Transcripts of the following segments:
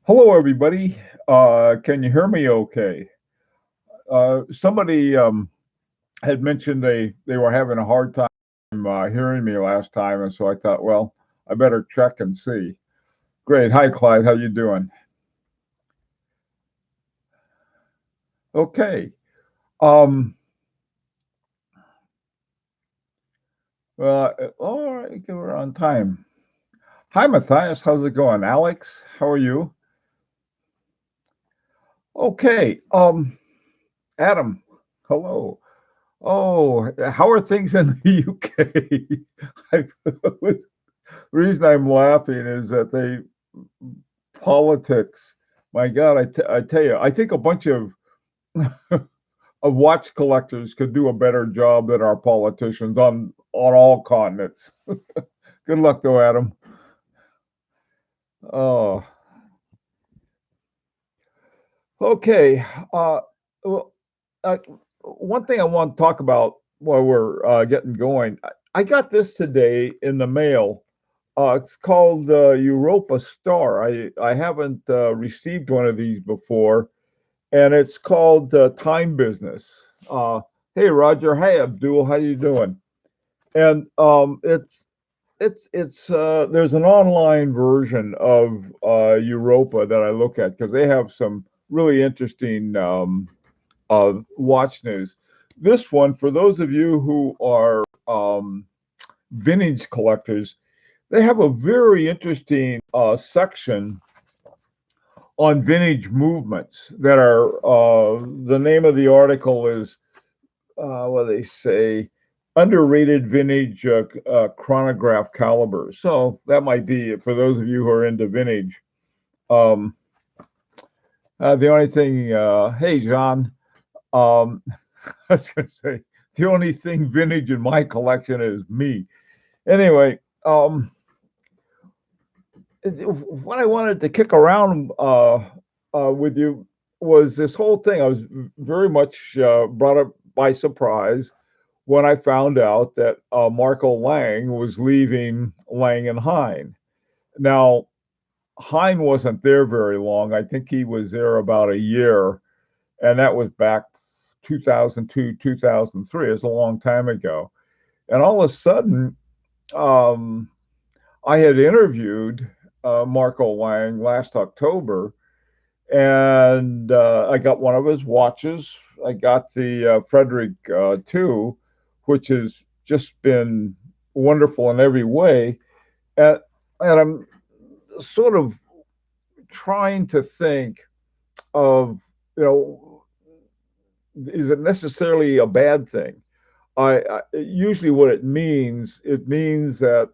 Hello, everybody. Can you hear me okay? Somebody had mentioned they were having a hard time hearing me last time, and so I thought, well, I better check and see. Great. Hi, Clyde. How you doing? Okay. Um, all right, we're on time. Hi, Matthias. How's it going? Alex, how are you? Okay. Adam, hello. Oh, how are things in the UK? I, the reason I'm laughing is that they politics. My God, I tell you, I think a bunch of watch collectors could do a better job than our politicians on all continents. Good luck, though, Adam. Oh, okay. Uh, well, uh, One thing I want to talk about while we're getting going, I got this today in the mail. It's called Europa Star. I haven't received one of these before, and it's called Time Business. Hey, Roger. Hey, Abdul. How you doing? And there's an online version of Europa that I look at because they have some really interesting watch news. This one, for those of you who are vintage collectors, they have a very interesting section on vintage movements that are the name of the article is what they say, underrated vintage chronograph calibers. So that might be for those of you who are into vintage. um, the only thing, hey John, um, I was going to say the only thing vintage in my collection is me. Anyway, what I wanted to kick around with you was this whole thing. I was very much brought up by surprise when I found out that Marco Lang was leaving Lang and Heyne. Now, Heyne wasn't there very long. I think he was there about a year, and that was back 2002, 2003. It's a long time ago. And all of a sudden, um, I had interviewed Marco Lang last October, and I got one of his watches. I got the Frederick II, which has just been wonderful in every way. And, and I'm sort of trying to think of, you know, is it necessarily a bad thing? I usually what it means that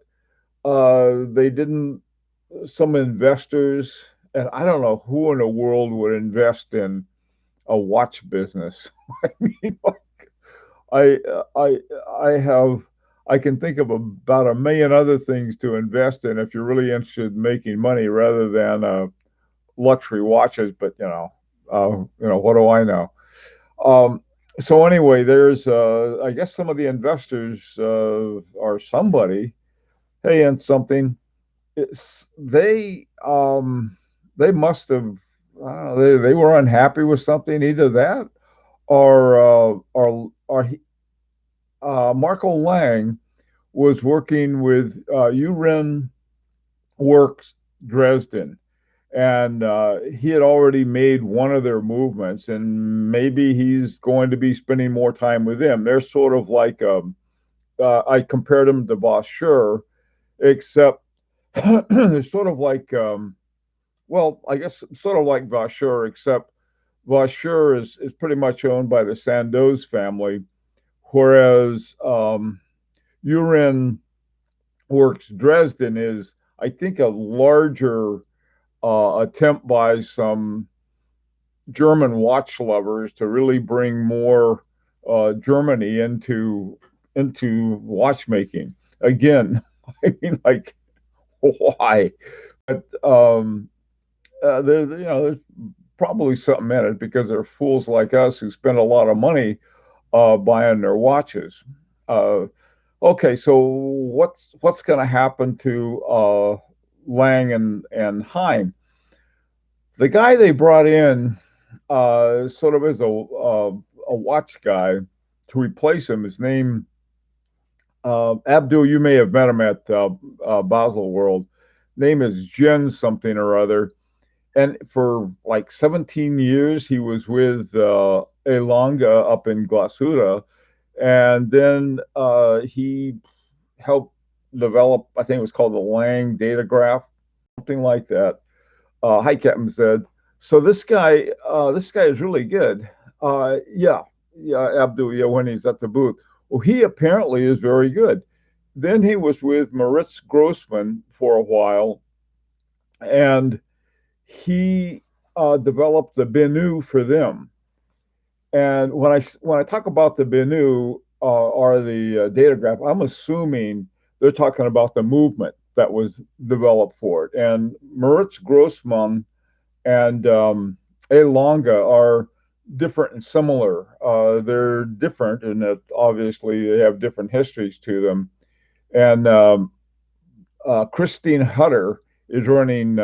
they didn't, some investors, and I don't know who in the world would invest in a watch business. I mean, I I I have I can think of about a million other things to invest in if you're really interested in making money rather than luxury watches. But what do I know? Um, so anyway, there's I guess some of the investors are somebody. Hey, and something. They must have, they were unhappy with something, either that or Marco Lang was working with Uren Works Dresden, and he had already made one of their movements, and maybe he's going to be spending more time with them. They're sort of like I compared them to Boscher, except they're sort of like well, I guess sort of like Vauchur, except Vauchur is pretty much owned by the Sandoz family, whereas Urin Works Dresden is, I think, a larger attempt by some German watch lovers to really bring more Germany into watchmaking. Again, I mean, like, why? But there's probably something in it because there are fools like us who spend a lot of money buying their watches. Uh, okay, so what's going to happen to Lang and Heyne? The guy they brought in, sort of as a watch guy to replace him, his name Abdul. You may have met him at Basel World. Name is Jen something or other. And for like 17 years, he was with Elonga up in Glashütte, and then he helped develop. I think it was called the Lang data graph, something like that. Hi, Captain said. So this guy is really good. Yeah, yeah, Abdul. Yeah, when he's at the booth. Well, he apparently is very good. Then he was with Moritz Grossman for a while, and he developed the Bennu for them. And when I talk about the Bennu or the data graph, I'm assuming they're talking about the movement that was developed for it. And Moritz Grossman and Elonga are different and similar. They're different in that obviously they have different histories to them. And Christine Hutter is running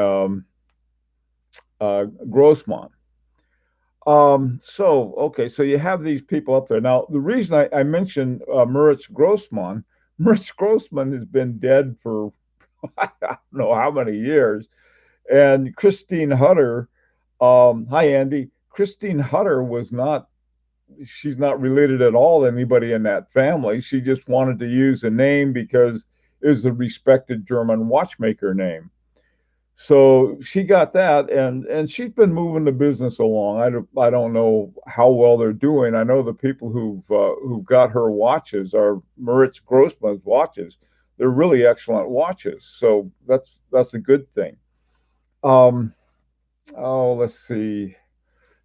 Grossman. Okay, so you have these people up there. Now, the reason I mentioned Moritz Grossman, Moritz Grossman has been dead for I don't know how many years. And Christine Hutter, hi, Andy. Christine Hutter she's not related at all to anybody in that family. She just wanted to use a name because it was a respected German watchmaker name. So she got that, and she's been moving the business along. I don't know how well they're doing. I know the people who've got her watches are Moritz Grossman's watches. They're really excellent watches, so that's a good thing. Um, oh, let's see.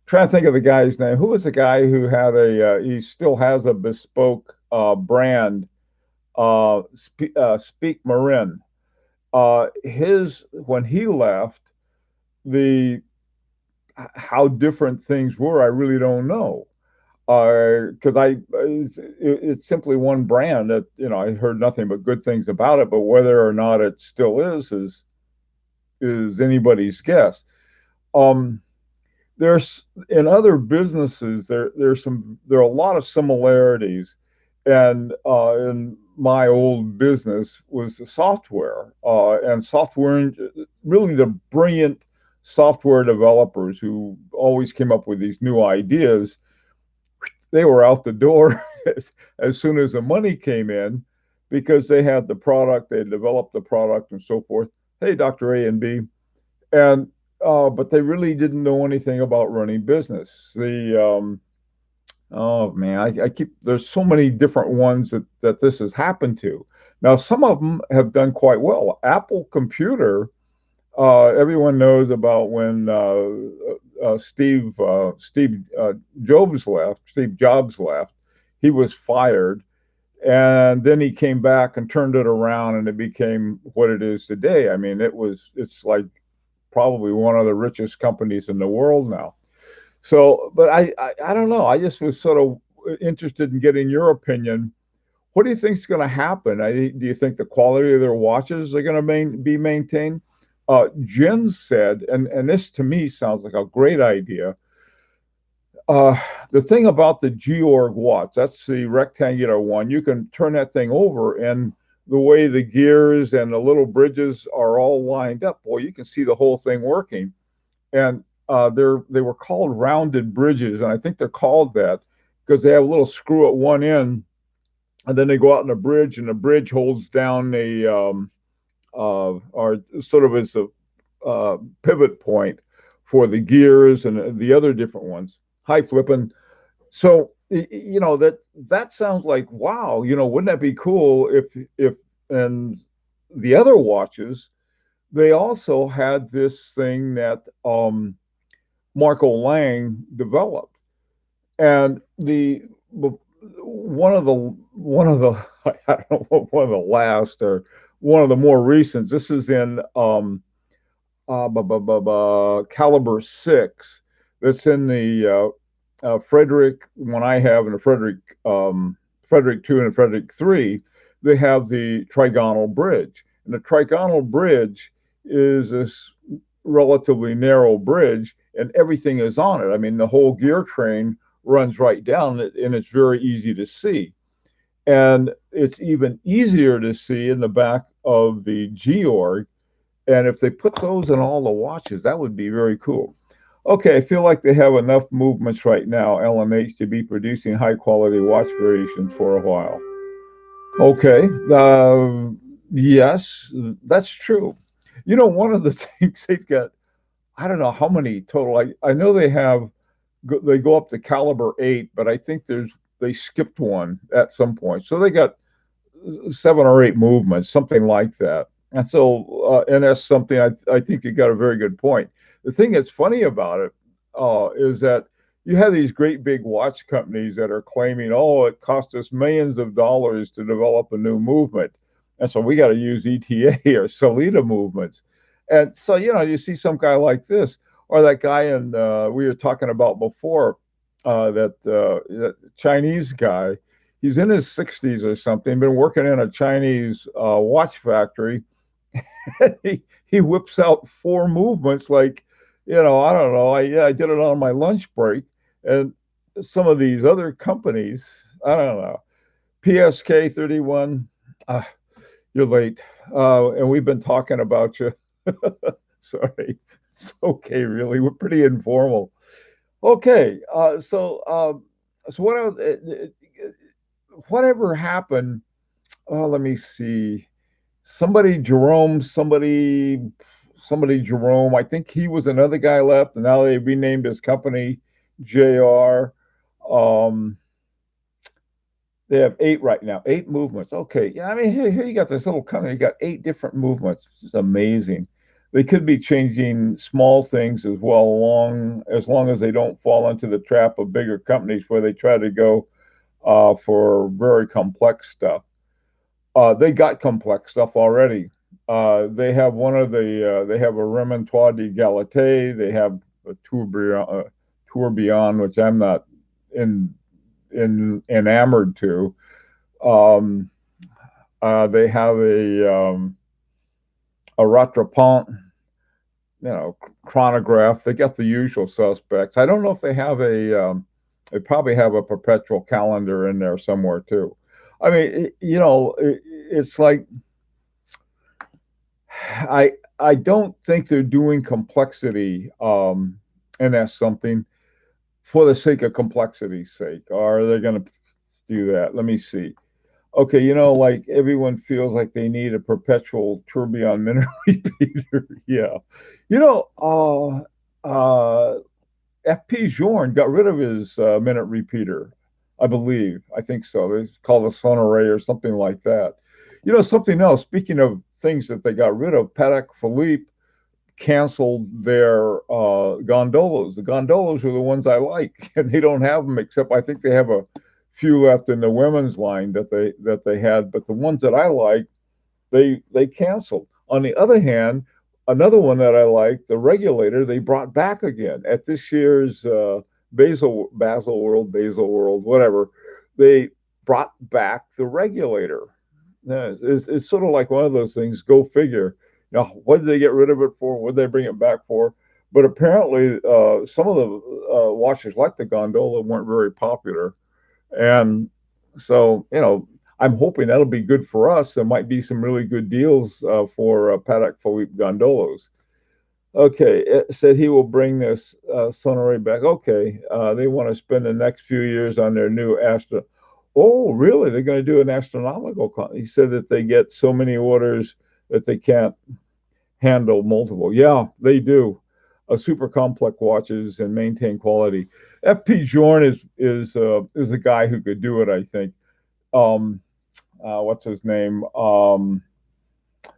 Trying to think of the guy's name. Who was the guy who had he still has a bespoke brand, Speak Marin. His when he left, the how different things were, I really don't know. Because it's simply one brand that I heard nothing but good things about it, but whether or not it still is anybody's guess. Um, there's in other businesses there are a lot of similarities, and in my old business was software and software, really the brilliant software developers who always came up with these new ideas. They were out the door as soon as the money came in, because they had the product, they developed the product and so forth. Hey, Dr. A and B. And but they really didn't know anything about running business. Oh man, I keep there's so many different ones that this has happened to. Now, some of them have done quite well. Apple Computer, everyone knows about when Steve Jobs left. He was fired, and then he came back and turned it around, and it became what it is today. I mean, it's like probably one of the richest companies in the world now. So, but I don't know. I just was sort of interested in getting your opinion. What do you think is going to happen? Do you think the quality of their watches are going to be maintained? Jen said, and this to me sounds like a great idea. Uh, the thing about the Georg watch, that's the rectangular one, you can turn that thing over, and the way the gears and the little bridges are all lined up, boy, you can see the whole thing working. And they were called rounded bridges, and I think they're called that because they have a little screw at one end, and then they go out in a bridge, and the bridge holds down or sort of as a pivot point for the gears and the other different ones. High flipping. So that sounds like, wow. Wouldn't that be cool if and the other watches, they also had this thing that Marco Lang developed, and the one of the I don't know, one of the last or one of the more recent. This is in caliber 6. That's in the Frederick one I have, and the Frederick 2 and the Frederick 3. They have the trigonal bridge, and the trigonal bridge is this relatively narrow bridge, and everything is on it. I mean, the whole gear train runs right down it, and it's very easy to see. And it's even easier to see in the back of the Georg. And if they put those in all the watches, that would be very cool. Okay, I feel like they have enough movements right now, LMH, to be producing high quality watch variations for a while. Okay, yes, that's true. You know, one of the things they've got, I don't know how many total. I know they have, they go up to caliber 8, but I think they skipped one at some point. So they got 7 or 8 movements, something like that. And so, and that's something I think you got a very good point. The thing that's funny about it is that you have these great big watch companies that are claiming, oh, it cost us millions of dollars to develop a new movement. And so we got to use ETA or Solita movements. And so, you know, you see some guy like this, or that guy in, we were talking about before, that Chinese guy. He's in his 60s or something, been working in a Chinese watch factory. he whips out 4 movements like, you know, I don't know. I did it on my lunch break. And some of these other companies, I don't know. PSK 31, uh, you're late. And we've been talking about you. Sorry. It's okay, really. We're pretty informal. Okay. So what else? Whatever happened? Oh, let me see. Somebody Jerome. I think he was another guy left, and now they renamed his company JR. Um, they have 8 right now, 8 movements. Okay, yeah. I mean, here you got this little company. You got 8 different movements. This is amazing. They could be changing small things as well, as long as they don't fall into the trap of bigger companies where they try to go for very complex stuff. They got complex stuff already. They have they have a Remontois de Galate. They have a Tourbillon, which I'm not in enamored to. Um, they have a Rattrapant, you know, chronograph. They got the usual suspects. I don't know if they have they probably have a perpetual calendar in there somewhere too. I mean, you know, it's like I don't think they're doing complexity, and that's something for the sake of complexity's sake. Or are they going to do that? Let me see. Okay, you know, like everyone feels like they need a perpetual tourbillon minute repeater. Yeah, you know, FP Jorn got rid of his minute repeater, I believe. I think so. It's called a Sonore or something like that. You know, something else. Speaking of things that they got rid of, Patek Philippe canceled their gondolas. The gondolas are the ones I like, and they don't have them except I think they have a few left in the women's line that they had. But the ones that I like, they canceled. On the other hand, another one that I like, the regulator, they brought back again at this year's Basel World, whatever. They brought back the regulator. Yeah, it's sort of like one of those things. Go figure. Now, what did they get rid of it for? What did they bring it back for? But apparently, some of the watches, like the gondola, weren't very popular, and so you know, I'm hoping that'll be good for us. There might be some really good deals for Patek Philippe gondolas. Okay, it said he will bring this Sonore back. Okay, they want to spend the next few years on their new Astra. Oh, really? They're going to do an astronomical He said that they get so many orders that they can't handle multiple. Yeah, they do. Super complex watches and maintain quality. FP Jorn is the guy who could do it, I think. What's his name?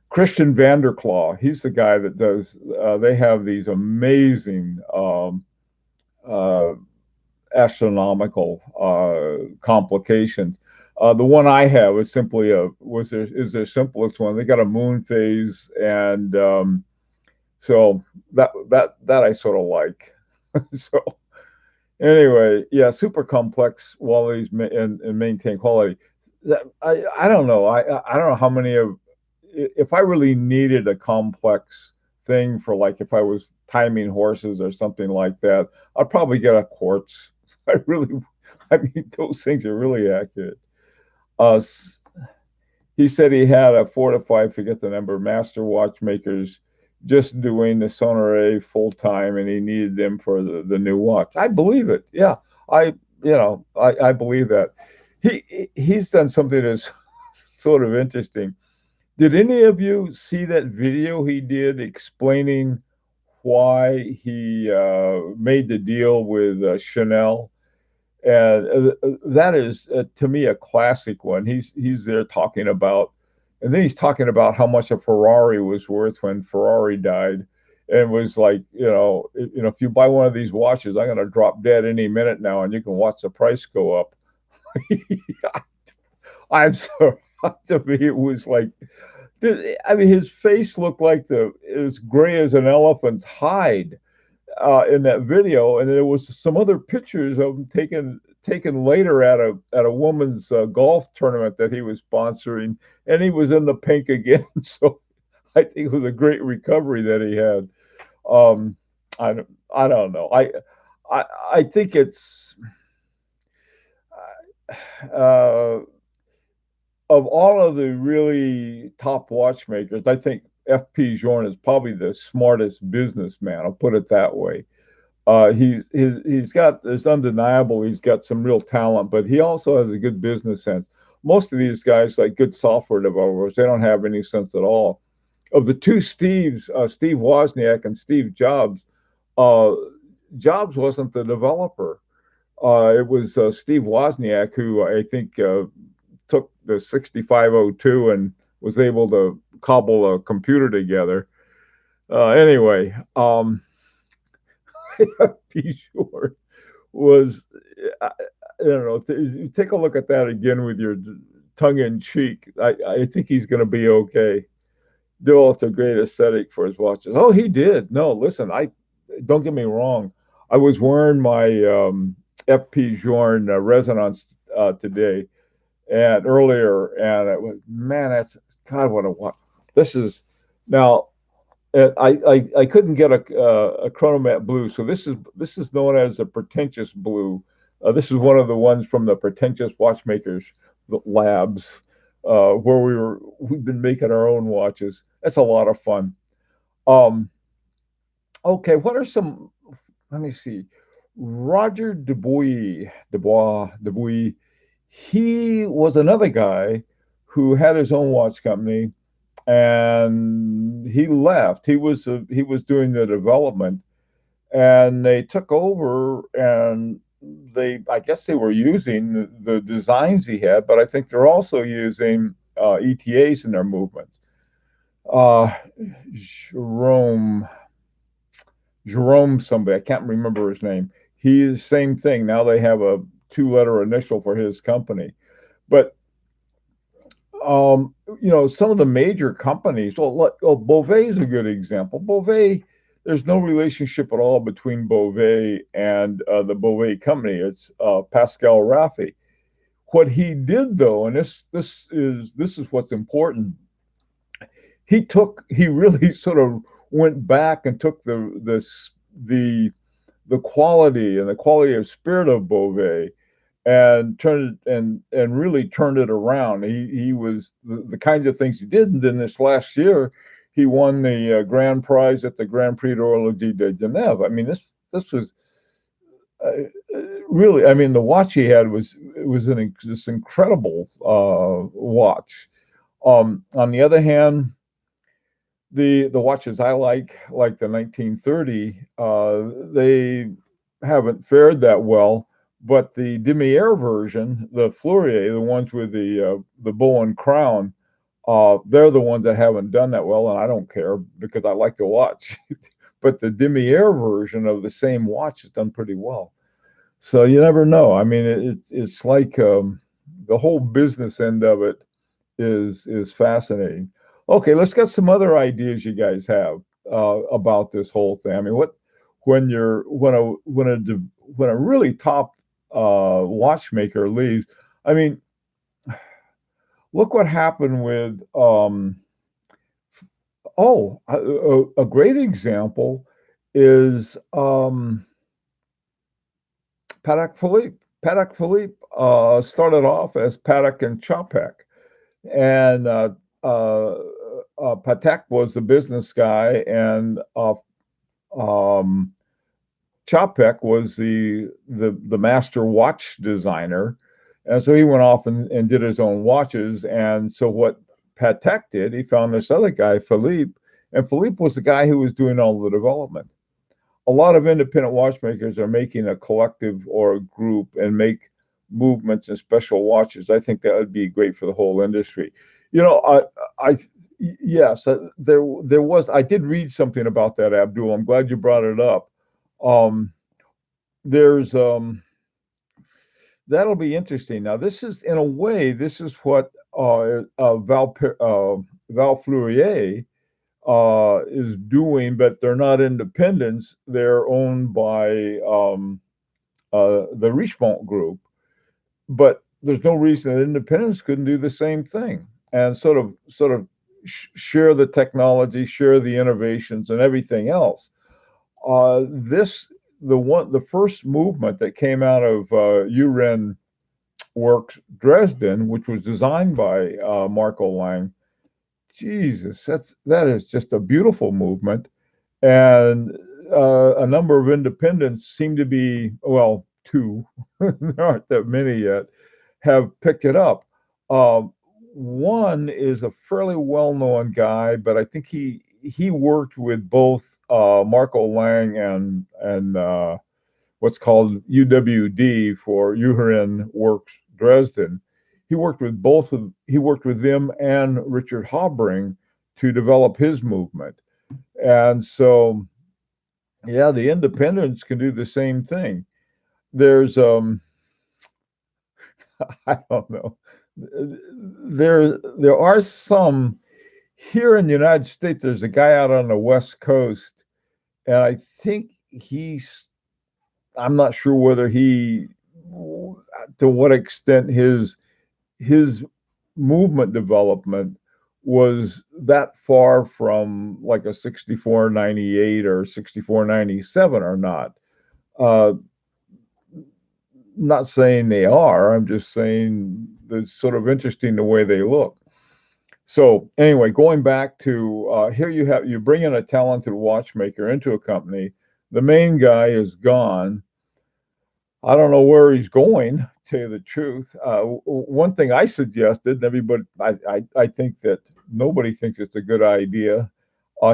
Christian Vanderklaw. He's the guy that does. They have these amazing uh, astronomical complications. The one I have is simply is their simplest one. They got a moon phase, and so that I sort of like. So anyway, yeah, super complex qualities and maintain quality. I don't know. I don't know how many of if I really needed a complex thing for like if I was timing horses or something like that, I'd probably get a quartz. I really, I mean, those things are really accurate. Uh, he said he had a 4 to 5, forget the number, master watchmakers just doing the Sonore full time, and he needed them for the new watch. I believe it. Yeah, I I believe that. He's done something that's sort of interesting. Did any of you see that video he did explaining why he made the deal with Chanel? And that is to me a classic one. He's there talking about, and then he's talking about how much a Ferrari was worth when Ferrari died, and was like, if you buy one of these watches, I'm going to drop dead any minute now, and you can watch the price go up. I'm so to me it was like, I mean, his face looked like as gray as an elephant's hide in that video, and there was some other pictures of him taken later at a woman's golf tournament that he was sponsoring, and he was in the pink again. So I think it was a great recovery that he had. Um, I don't know. I think it's uh, of all of the really top watchmakers, I think FP Journe is probably the smartest businessman. I'll put it that way. He's got, it's undeniable, he's got some real talent, but he also has a good business sense. Most of these guys, like good software developers, they don't have any sense at all. Of the two Steves, Steve Wozniak and Steve Jobs, uh, Jobs wasn't the developer. It was Steve Wozniak who I think took the 6502 and was able to cobble a computer together. Anyway, be sure was I don't know. Take a look at that again with your tongue in cheek. I think he's going to be okay. Developed a great aesthetic for his watches. Oh, he did. No, listen, I don't get me wrong. I was wearing my FP Journe resonance today and earlier, and it was, man, that's God, what a watch. This is now. I couldn't get a chronomat blue, so this is known as a pretentious blue. This is one of the ones from the pretentious watchmakers labs, where we've been making our own watches. That's a lot of fun. Um, okay, what are some? Let me see. Roger Dubois. He was another guy who had his own watch company, and he left. He was doing the development, and they took over, and I guess they were using the designs he had, but I think they're also using ETAs in their movements. Uh, Jerome, Jerome, somebody I can't remember his name. He is same thing. Now they have a two-letter initial for his company, but some of the major companies. Beauvais is a good example. Beauvais, there's no relationship at all between Beauvais and the Beauvais company. It's Pascal Raffi. What he did, though, and this is what's important. He really sort of went back and took the quality and the quality of spirit of Beauvais and turned it and really turned it around. He was the kinds of things he did, and then this last year he won the grand prize at the Grand Prix d'Horlogerie de Genève. I mean, this was really. I mean, the watch he had was this incredible watch. On the other hand, the watches I like the 1930, they haven't fared that well. But the Demier version, the Fleurier, the ones with the bow and crown, they're the ones that haven't done that well, and I don't care because I like the watch. But the Demier version of the same watch has done pretty well. So you never know. I mean, it's like the whole business end of it is fascinating. Okay, let's get some other ideas you guys have about this whole thing. I mean, when a really top watchmaker leaves, I mean, look what happened with A great example is Patek Philippe. Patek Philippe started off as Patek and Chopek, and uh, Patek was the business guy, and um, Chopek was the master watch designer, and so he went off and did his own watches. And so what Patek did, he found this other guy, Philippe, and Philippe was the guy who was doing all the development. A lot of independent watchmakers are making a collective or a group and make movements and special watches. I think that would be great for the whole industry. You know, I yes, there was. I did read something about that, Abdul. I'm glad you brought it up. Um, there's That'll be interesting. Now, this is in a way, this is what Val Fleurier is doing, but they're not independents. They're owned by the Richemont Group. But there's no reason that independents couldn't do the same thing and sort of share the technology, share the innovations, and everything else. This the first movement that came out of Uren Works Dresden, which was designed by Marco Lang. Jesus, that is just a beautiful movement, and a number of independents seem to be, well, two, there aren't that many yet, have picked it up. One is a fairly well-known guy, but I think he worked with both Marco Lang and what's called UWD for Uhren Works Dresden. He worked with them and Richard Habring to develop his movement. And so, yeah, the independents can do the same thing. There's I don't know. There are some here in the United States. There's a guy out on the West Coast, and I think I'm not sure whether to what extent his movement development was that far from like a 6498 or 6497 or not. Uh, not saying they are. I'm just saying it's sort of interesting the way they look. So anyway, going back to here, you bring in a talented watchmaker into a company. The main guy is gone. I don't know where he's going, to tell you the truth. One thing I suggested, and everybody, I think that nobody thinks it's a good idea.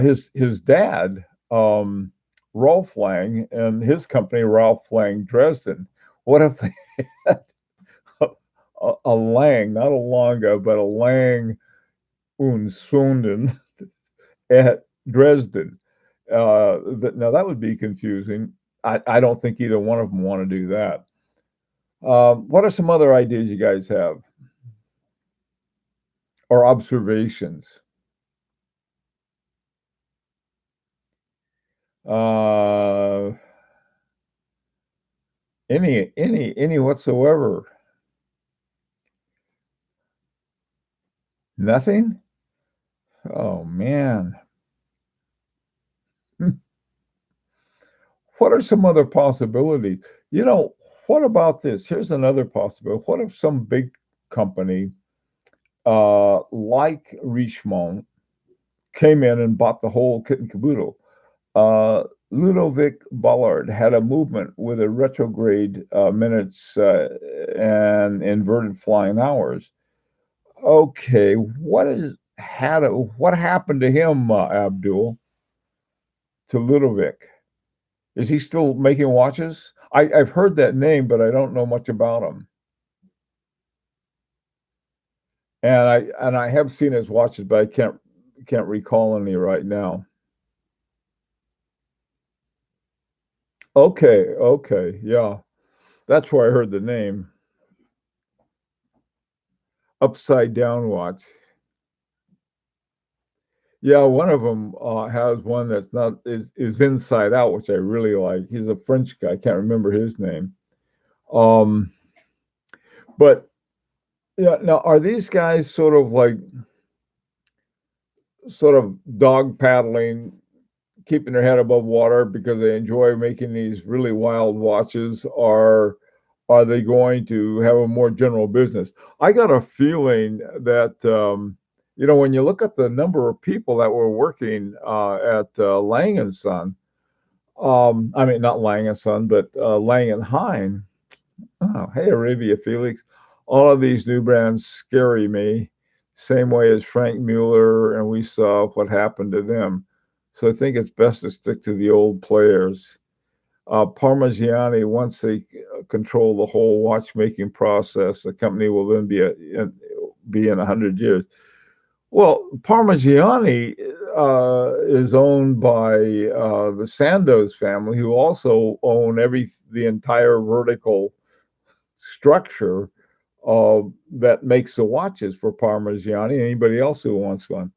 His dad, Rolf Lang, and his company, Rolf Lang Dresden. What if they had a Lang, not a Longa, but a Lang und Sunden at Dresden? Now that would be confusing. I don't think either one of them want to do that. What are some other ideas you guys have or observations? Uh, any whatsoever? Nothing? Oh man. What are some other possibilities? You know, what about this? Here's another possibility. What if some big company like Richemont came in and bought the whole kit and caboodle? Ludovic Ballard had a movement with a retrograde minutes and inverted flying hours. Okay, what happened to him, Abdul, to Ludovic? Is he still making watches? I've heard that name, but I don't know much about him. And I have seen his watches, but I can't recall any right now. Okay, yeah, that's where I heard the name. Upside down watch. Yeah, one of them has one that's not is inside out, which I really like. He's a French guy. I can't remember his name. Um, but yeah, now are these guys sort of like sort of dog paddling, keeping their head above water because they enjoy making these really wild watches, or are they going to have a more general business? I got a feeling that when you look at the number of people that were working at Lang and Son, I mean not Lang and Son, but Lang and Heyne. Oh, hey, Arabia Felix. All of these new brands scary me, same way as Frank Mueller, and we saw what happened to them. So I think it's best to stick to the old players. Parmigiani, once they control the whole watchmaking process, the company will then be in 100 years. Well, Parmigiani is owned by the Sandoz family, who also own the entire vertical structure that makes the watches for Parmigiani and anybody else who wants one.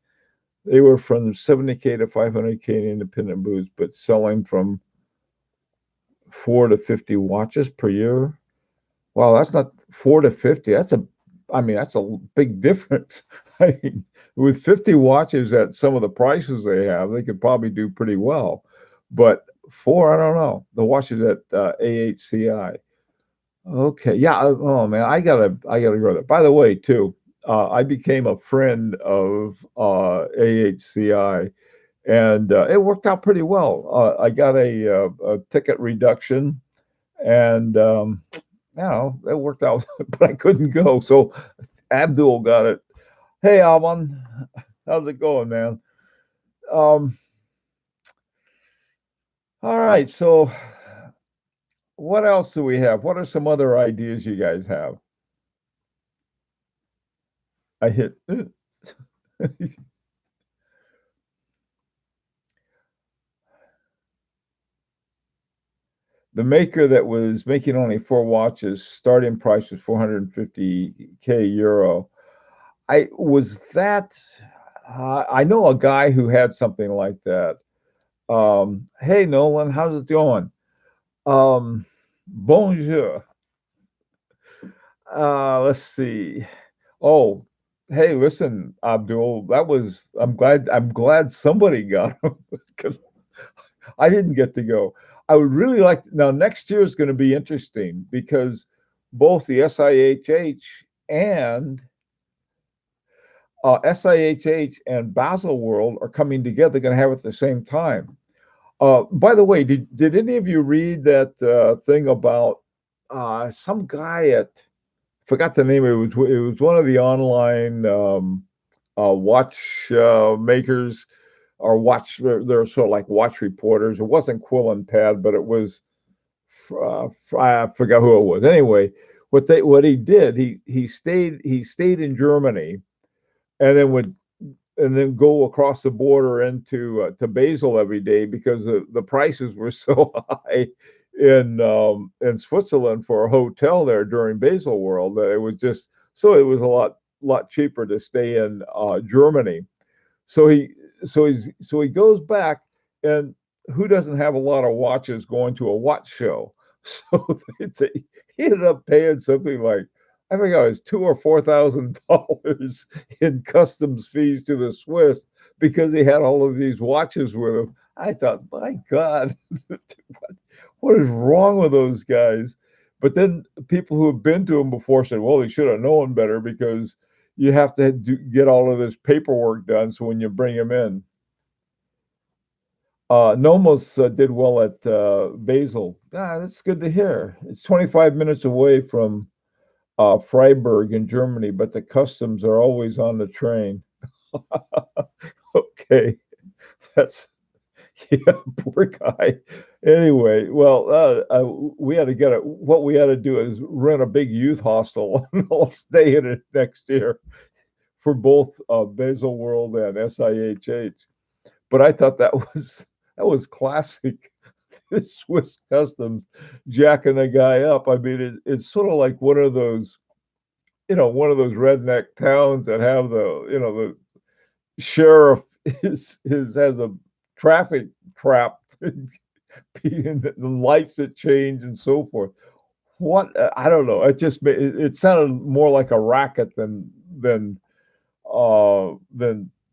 They were from 70K to 500K in independent booths, but selling from 4 to 50 watches per year. Wow, that's not 4 to 50. That's a big difference. I mean, with 50 watches at some of the prices they have, they could probably do pretty well. But four, I don't know. The watches at AHCI. Okay, yeah. Oh man, I gotta go there. By the way, too, I became a friend of AHCI, and it worked out pretty well. I got a ticket reduction, and it worked out, but I couldn't go. So Abdul got it. Hey, Alman, how's it going, man? Um, all right. So, what else do we have? What are some other ideas you guys have? I hit the maker that was making only four watches. Starting price was 450K euro. I was that. I know a guy who had something like that. Hey Nolan, how's it going? Bonjour. Let's see. Oh, hey, listen, Abdul. I'm glad somebody got him because I didn't get to go. I would really like now. Next year is going to be interesting because both the SIHH and SIHH and Basel World are coming together. Going to have it at the same time. By the way, did any of you read that thing about some guy at forgot the name. It was one of the online watch makers or watch. They're sort of like watch reporters. It wasn't Quill and Pad, but it was. I forgot who it was. Anyway, what he did, he stayed in Germany, and then go across the border into to Basel every day because the prices were so high in Switzerland for a hotel there during Basel World that it was a lot cheaper to stay in Germany. So he goes back, and who doesn't have a lot of watches going to a watch show? So he ended up paying something like I think it was $2,000 or $4,000 in customs fees to the Swiss because he had all of these watches with him. I thought, my God, what is wrong with those guys? But then people who have been to him before said, well, he should have known better because you have to get all of this paperwork done. So when you bring him in, Nomos did well at Basel. That's good to hear. It's 25 minutes away from Freiburg in Germany, but the customs are always on the train. Okay, that's yeah, poor guy. Anyway, well, we had to get it. What we had to do is rent a big youth hostel, and I'll stay in it next year for both Basel World and SIHH. But I thought that was classic. This Swiss customs jacking a guy up. I mean, it's sort of like one of those redneck towns that have the sheriff has a traffic trap, and the lights that change and so forth. What I don't know. It sounded more like a racket than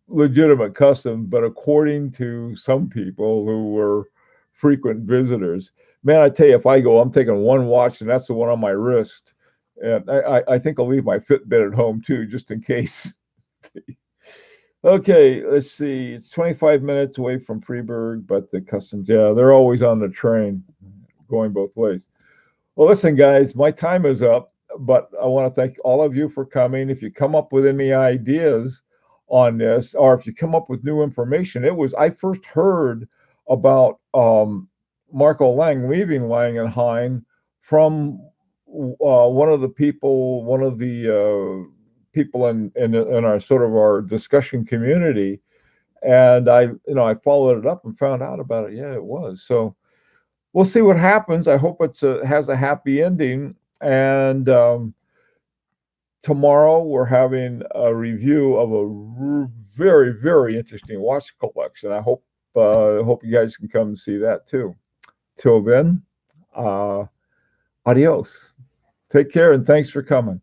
legitimate custom, but according to some people who were frequent visitors, man, I tell you, if I go, I'm taking one watch, and that's the one on my wrist. And I think I'll leave my Fitbit at home too, just in case. Okay, let's see. It's 25 minutes away from Freeburg, but the customs, yeah, they're always on the train going both ways. Well, listen, guys, my time is up, but I want to thank all of you for coming. If you come up with any ideas on this, or if you come up with new information, I first heard about Marco Lang leaving Lang and Heyne from one of the people in our sort of our discussion community, and I followed it up and found out about it. Yeah, it was. So we'll see what happens. I hope has a happy ending. And tomorrow we're having a review of a very, very interesting watch collection. I hope you guys can come and see that too. Till then, adios. Take care and thanks for coming.